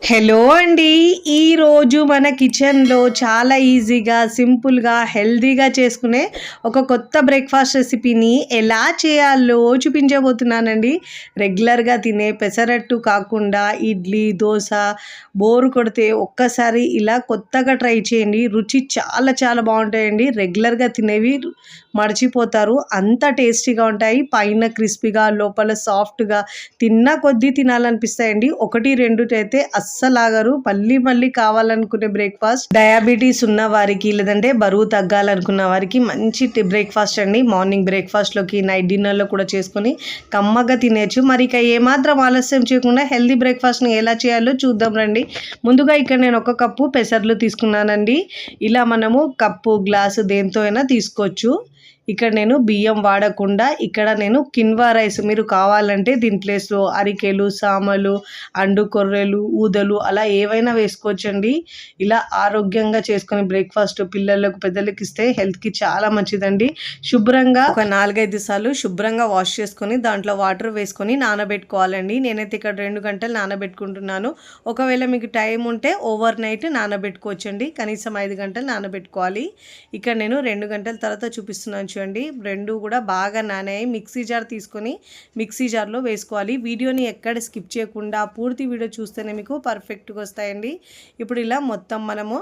Hello అండి. ఈరోజు మన కిచెన్‌లో చాలా ఈజీగా, సింపుల్‌గా, హెల్తీగా చేసుకునే ఒక కొత్త బ్రేక్‌ఫాస్ట్ రెసిపీని ఎలా చేయాలో చూపించబోతున్నానండి. రెగ్యులర్‌గా తినే పెసరట్టు కాకుండా ఇడ్లీ, దోస బోరు కొడితే ఒక్కసారి ఇలా కొత్తగా ట్రై చేయండి. రుచి చాలా చాలా బావుంటాయండి. రెగ్యులర్‌గా తినేవి మర్చిపోతారు. అంత టేస్టీగా ఉంటాయి. పైన క్రిస్పీగా, లోపల సాఫ్ట్‌గా తిన్న కొద్దీ తినాలనిపిస్తాయండి. 1, 2 అయితే అస్సలాగరు. మళ్ళీ మళ్ళీ కావాలనుకునే బ్రేక్‌ఫాస్ట్. డయాబెటీస్ ఉన్న వారికి లేదంటే బరువు తగ్గాలనుకున్న వారికి మంచి బ్రేక్‌ఫాస్ట్ అండి. మార్నింగ్ బ్రేక్‌ఫాస్ట్‌లోకి, నైట్ డిన్నర్‌లో కూడా చేసుకొని కమ్మగా తినేయొచ్చు. మరి ఇక ఏమాత్రం ఆలస్యం చేయకుండా హెల్తీ బ్రేక్‌ఫాస్ట్‌ని ఎలా చేయాలో చూద్దాం రండి. ముందుగా ఇక్కడ నేను 1 కప్పు పెసర్లు తీసుకున్నానండి. ఇలా మనము కప్పు, గ్లాసు దేనితో అయినా తీసుకోవచ్చు. ఇక్కడ నేను బియ్యం వాడకుండా ఇక్కడ నేను కిన్వా రైస్ మీరు కావాలంటే దీని ప్లేస్‌లో అరికెలు, సామలు, అండు కొర్రలు, ఊదలు అలా ఏవైనా వేసుకోవచ్చండి. ఇలా ఆరోగ్యంగా చేసుకునే బ్రేక్‌ఫాస్ట్ పిల్లలకు, పెద్దలకి ఇస్తే హెల్త్‌కి చాలా మంచిదండి. శుభ్రంగా ఒక 4, 5 సార్లు శుభ్రంగా వాష్ చేసుకొని దాంట్లో వాటర్ వేసుకొని నానబెట్టుకోవాలండి. నేనైతే ఇక్కడ 2 గంటలు నానబెట్టుకుంటున్నాను. ఒకవేళ మీకు టైం ఉంటే ఓవర్ నైట్ నానబెట్టుకోవచ్చండి. కనీసం 5 గంటలు నానబెట్టుకోవాలి. ఇక్కడ నేను 2 గంటల తర్వాత చూపిస్తున్నాను చూడండి. 2 కూడా బాగా నానాయి. మిక్సీ జార్ తీసుకొని మిక్సీ జార్‌లో వేసుకోవాలి. వీడియోని ఎక్కడ స్కిప్ చేయకుండా పూర్తి వీడియో చూస్తేనే మీకు పర్ఫెక్ట్‌గా వస్తాయండి. ఇప్పుడు ఇలా మొత్తం మనము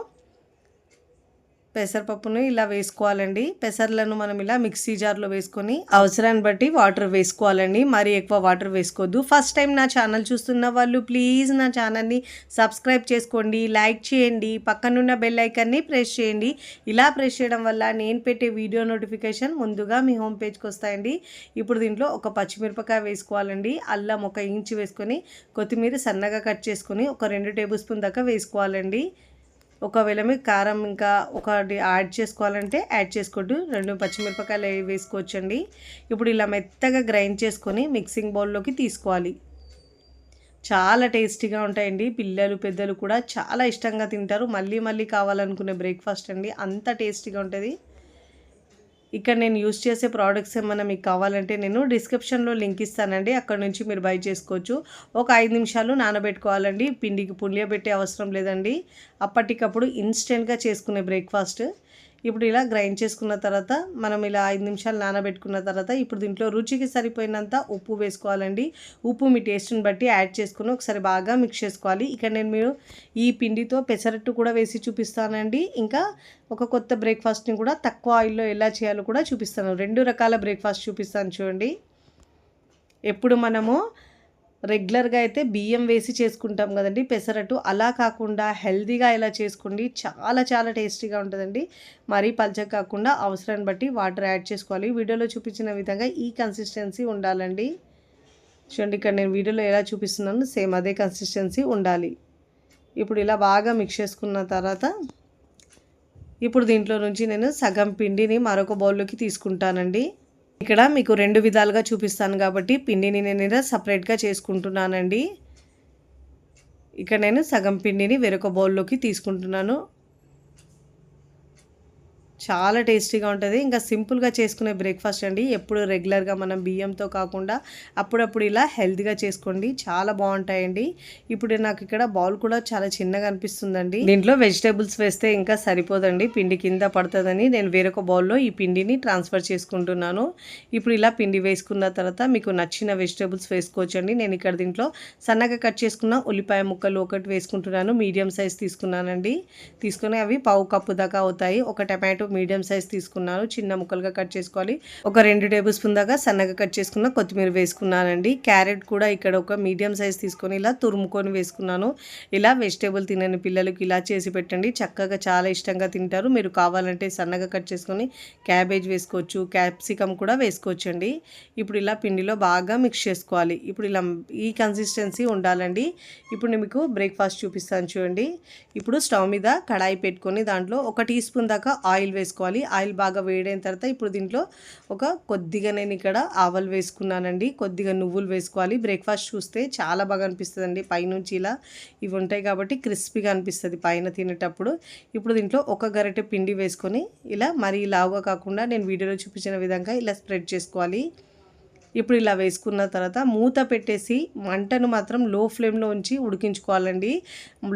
పెసరపప్పును ఇలా వేసుకోవాలండి. పెసర్లను మనం ఇలా మిక్సీ జార్‌లో వేసుకొని అవసరాన్ని బట్టి వాటర్ వేసుకోవాలండి. మరీ ఎక్కువ వాటర్ వేసుకోవద్దు. ఫస్ట్ టైం నా ఛానల్ చూస్తున్న వాళ్ళు ప్లీజ్ నా ఛానల్‌ని సబ్స్క్రైబ్ చేసుకోండి, లైక్ చేయండి, పక్కనున్న బెల్ ఐకాన్ని ప్రెస్ చేయండి. ఇలా ప్రెస్ చేయడం వల్ల నేను పెట్టే వీడియో నోటిఫికేషన్ ముందుగా మీ హోమ్ పేజ్‌కి వస్తాయండి. ఇప్పుడు దీంట్లో ఒక పచ్చిమిరపకాయ వేసుకోవాలండి. అల్లం ఒక ఇంచు వేసుకొని, కొత్తిమీర సన్నగా కట్ చేసుకొని ఒక 2 టేబుల్ స్పూన్ దాకా వేసుకోవాలండి. ఒకవేళ మీకు కారం ఇంకా ఒకటి యాడ్ చేసుకోవాలంటే యాడ్ చేసుకోవద్దు. 2 పచ్చిమిరపకాయలు వేసుకోవచ్చండి. ఇప్పుడు ఇలా మెత్తగా గ్రైండ్ చేసుకొని మిక్సింగ్ బౌల్లోకి తీసుకోవాలి. చాలా టేస్టీగా ఉంటాయండి. పిల్లలు, పెద్దలు కూడా చాలా ఇష్టంగా తింటారు. మళ్ళీ మళ్ళీ కావాలనుకునే బ్రేక్‌ఫాస్ట్ అండి. అంత టేస్టీగా ఉంటుంది. ఇక్కడ నేను యూస్ చేసే ప్రోడక్ట్స్ ఏమన్నా మీకు కావాలంటే నేను డిస్క్రిప్షన్‌లో లింక్ ఇస్తానండి. అక్కడ నుంచి మీరు బై చేసుకోవచ్చు. ఒక 5 నిమిషాలు నానబెట్టుకోవాలండి. పిండికి పులియబెట్టే అవసరం లేదండి. అప్పటికప్పుడు ఇన్‌స్టెంట్‌గా చేసుకునే బ్రేక్‌ఫాస్ట్. ఇప్పుడు ఇలా గ్రైండ్ చేసుకున్న తర్వాత మనం ఇలా 5 నిమిషాలు నానబెట్టుకున్న తర్వాత ఇప్పుడు దీంట్లో రుచికి సరిపోయినంత ఉప్పు వేసుకోవాలండి. ఉప్పు మీ టేస్ట్‌ని బట్టి యాడ్ చేసుకొని ఒకసారి బాగా మిక్స్ చేసుకోవాలి. ఇక్కడ నేను ఈ పిండితో పెసరట్టు కూడా వేసి చూపిస్తానండి. ఇంకా ఒక కొత్త బ్రేక్‌ఫాస్ట్‌ని కూడా తక్కువ ఆయిల్‌లో ఎలా చేయాలో కూడా చూపిస్తాను. 2 రకాల బ్రేక్‌ఫాస్ట్ చూపిస్తాను చూడండి. ఎప్పుడు మనము రెగ్యులర్‌గా అయితే బియ్యం వేసి చేసుకుంటాం కదండీ పెసరట్టు. అలా కాకుండా హెల్తీగా ఇలా చేసుకోండి. చాలా చాలా టేస్టీగా ఉంటుందండి. మరీ పల్చగా కాకుండా అవసరాన్ని బట్టి వాటర్ యాడ్ చేసుకోవాలి. వీడియోలో చూపించిన విధంగా ఈ కన్సిస్టెన్సీ ఉండాలండి. చూడండి ఇక్కడ నేను వీడియోలో ఎలా చూపిస్తున్నానో సేమ్ అదే కన్సిస్టెన్సీ ఉండాలి. ఇప్పుడు ఇలా బాగా మిక్స్ చేసుకున్న తర్వాత ఇప్పుడు దీంట్లో నుంచి నేను సగం పిండిని మరొక బౌల్లోకి తీసుకుంటానండి. ఇక్కడ మీకు 2 విధాలుగా చూపిస్తాను కాబట్టి పిండిని నేను ఇలా సపరేట్‌గా చేసుకుంటున్నానండి. ఇక్కడ నేను సగం పిండిని వేరొక బౌల్లోకి తీసుకుంటున్నాను. చాలా టేస్టీగా ఉంటుంది. ఇంకా సింపుల్‌గా చేసుకునే బ్రేక్‌ఫాస్ట్ అండి. ఎప్పుడు రెగ్యులర్‌గా మనం బియ్యంతో కాకుండా అప్పుడప్పుడు ఇలా హెల్తీగా చేసుకోండి. చాలా బాగుంటాయండి. ఇప్పుడు నాకు ఇక్కడ బౌల్ కూడా చాలా చిన్నగా అనిపిస్తుందండి. దీంట్లో వెజిటేబుల్స్ వేస్తే ఇంకా సరిపోదండి. పిండి కింద పడుతుందని నేను వేరొక బౌల్‌లో ఈ పిండిని ట్రాన్స్ఫర్ చేసుకుంటున్నాను. ఇప్పుడు ఇలా పిండి వేసుకున్న తర్వాత మీకు నచ్చిన వెజిటేబుల్స్ వేసుకోవచ్చండి. నేను ఇక్కడ దీంట్లో సన్నగా కట్ చేసుకున్న ఉల్లిపాయ ముక్కలు ఒకటి వేసుకుంటున్నాను. మీడియం సైజ్ తీసుకున్నానండి. తీసుకొని అవి పావు కప్పు దాకా అవుతాయి. ఒక టమాటో మీడియం సైజ్ తీసుకున్నాను. చిన్న ముక్కలుగా కట్ చేసుకోవాలి. ఒక 2 టేబుల్ స్పూన్ దాకా సన్నగా కట్ చేసుకున్న కొత్తిమీర వేసుకున్నానండి. క్యారెట్ కూడా ఇక్కడ ఒక మీడియం సైజ్ తీసుకొని ఇలా తురుముకొని వేసుకున్నాను. ఇలా వెజిటేబుల్ తినని పిల్లలకి ఇలా చేసి పెట్టండి. చక్కగా చాలా ఇష్టంగా తింటారు. మీరు కావాలంటే సన్నగా కట్ చేసుకొని క్యాబేజ్ వేసుకోవచ్చు, క్యాప్సికమ్ కూడా వేసుకోవచ్చండి. ఇప్పుడు ఇలా పిండిలో బాగా మిక్స్ చేసుకోవాలి. ఇప్పుడు ఇలా ఈ కన్సిస్టెన్సీ ఉండాలండి. ఇప్పుడు నేను మీకు బ్రేక్‌ఫాస్ట్ చూపిస్తాను చూడండి. ఇప్పుడు స్టవ్ మీద కడాయి పెట్టుకొని దాంట్లో 1 టీ స్పూన్ దాకా ఆయిల్ వేసుకోవాలి. ఆయిల్ బాగా వేడైన తర్వాత ఇప్పుడు దీంట్లో కొద్దిగా నేను ఇక్కడ ఆవాలు వేసుకున్నానండి. కొద్దిగా నువ్వులు వేసుకోవాలి. బ్రేక్‌ఫాస్ట్ చూస్తే చాలా బాగా అనిపిస్తుందండి. పైనుంచి ఇలా ఇవి ఉంటాయి కాబట్టి క్రిస్పీగా అనిపిస్తుంది పైన తినేటప్పుడు. ఇప్పుడు దీంట్లో ఒక గరిటె పిండి వేసుకొని ఇలా మరీ లావుగా కాకుండా నేను వీడియోలో చూపించిన విధంగా ఇలా స్ప్రెడ్ చేసుకోవాలి. ఇప్పుడు ఇలా వేసుకున్న తర్వాత మూత పెట్టేసి మంటను మాత్రం లో ఫ్లేమ్లో ఉంచి ఉడికించుకోవాలండి.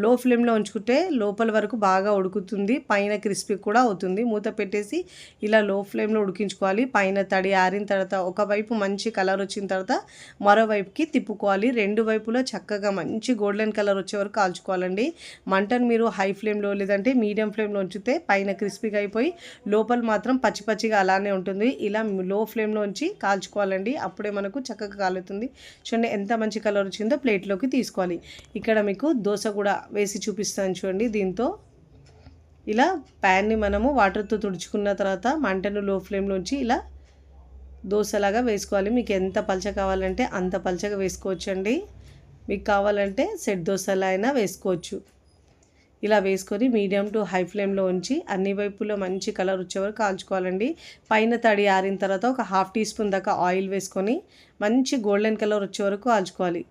లో ఫ్లేమ్లో ఉంచుకుంటే లోపల వరకు బాగా ఉడుకుతుంది, పైన క్రిస్పీ కూడా అవుతుంది. మూత పెట్టేసి ఇలా లో ఫ్లేమ్లో ఉడికించుకోవాలి. పైన తడి ఆరిన తర్వాత ఒకవైపు మంచి కలర్ వచ్చిన తర్వాత మరోవైపుకి తిప్పుకోవాలి. రెండు వైపులో చక్కగా మంచి గోల్డెన్ కలర్ వచ్చే వరకు కాల్చుకోవాలండి. మంటను మీరు హై ఫ్లేమ్లో లేదంటే మీడియం ఫ్లేమ్లో ఉంచితే పైన క్రిస్పీగా అయిపోయి లోపల మాత్రం పచ్చి పచ్చిగా అలానే ఉంటుంది. ఇలా లో ఫ్లేమ్లో ఉంచి కాల్చుకోవాలండి. అప్పుడే మనకు చక్కగా కాలుతుంది. చూడండి ఎంత మంచి కలర్ వచ్చిందో. ప్లేట్లోకి తీసుకోవాలి. ఇక్కడ మీకు దోశ కూడా వేసి చూపిస్తాను చూడండి. దీంతో ఇలా ప్యాన్ని మనము వాటర్తో తుడుచుకున్న తర్వాత మంటను లో ఫ్లేమ్లో ఉంచి ఇలా దోశలాగా వేసుకోవాలి. మీకు ఎంత పలచ కావాలంటే అంత పలచగా వేసుకోవచ్చండి. మీకు కావాలంటే సెట్ దోశలా అయినా వేసుకోవచ్చు. ఇలా వేసుకొని మీడియం టు హై ఫ్లేమ్లో ఉంచి అన్ని వైపులో మంచి కలర్ వచ్చే వరకు కాల్చుకోవాలండి. పైన తడి ఆరిన తర్వాత ఒక 1/2 టీ స్పూన్ దాకా ఆయిల్ వేసుకొని మంచి గోల్డెన్ కలర్ వచ్చే వరకు కాల్చుకోవాలి.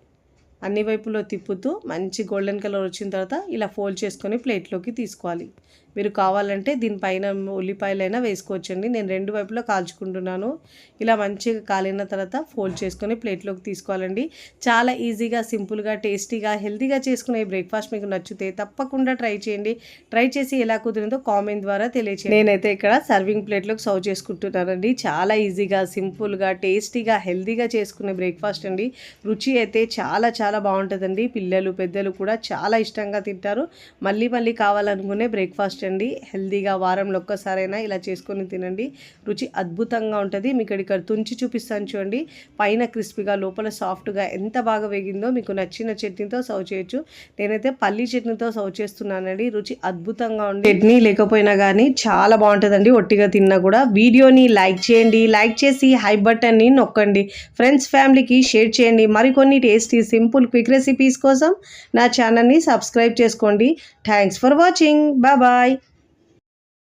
అన్ని వైపులో తిప్పుతూ మంచి గోల్డెన్ కలర్ వచ్చిన తర్వాత ఇలా ఫోల్డ్ చేసుకొని ప్లేట్లోకి తీసుకోవాలి. మీరు కావాలంటే దీనిపైన ఉల్లిపాయలైనా వేసుకోవచ్చండి. నేను రెండు వైపులా కాల్చుకుంటున్నాను. ఇలా మంచిగా కాలిన తర్వాత ఫోల్డ్ చేసుకొని ప్లేట్లోకి తీసుకోవాలండి. చాలా ఈజీగా, సింపుల్గా, టేస్టీగా, హెల్తీగా చేసుకునే బ్రేక్ఫాస్ట్ మీకు నచ్చితే తప్పకుండా ట్రై చేయండి. ట్రై చేసి ఎలా కుదిరిందో కామెంట్ ద్వారా తెలియచేయండి. నేనైతే ఇక్కడ సర్వింగ్ ప్లేట్లోకి సర్వ్ చేసుకుంటున్నానండి. చాలా ఈజీగా, సింపుల్గా, టేస్టీగా, హెల్తీగా చేసుకునే బ్రేక్ఫాస్ట్ అండి. రుచి అయితే చాలా చాలా బాగుంటుందండి. పిల్లలు పెద్దలు కూడా చాలా ఇష్టంగా తింటారు. మళ్ళీ మళ్ళీ కావాలనుకునే బ్రేక్ఫాస్ట్ అండి. హెల్తీగా వారంలో ఒక్కసారైనా ఇలా చేసుకొని తినండి. రుచి అద్భుతంగా ఉంటుంది. మీకు ఇక్కడ తుంచి చూపిస్తాను చూడండి. పైన క్రిస్పీగా లోపల సాఫ్ట్గా ఎంత బాగా వేగిందో. మీకు నచ్చిన చట్నీతో సర్వ్ చేయొచ్చు. నేనైతే పల్లీ చట్నీతో సర్వ్ చేస్తున్నానండి. రుచి అద్భుతంగా ఉంది. చట్నీ లేకపోయినా కానీ చాలా బాగుంటుందండి. ఒట్టిగా తిన్నా కూడా. వీడియోని లైక్ చేయండి. లైక్ చేసి హై బటన్ని నొక్కండి. ఫ్రెండ్స్ ఫ్యామిలీకి షేర్ చేయండి. మరికొన్ని టేస్టీ సింపుల్ క్విక్ రెసిపీస్ కోసం నా ఛానల్ని సబ్స్క్రైబ్ చేసుకోండి. Thanks for watching. బాయ్.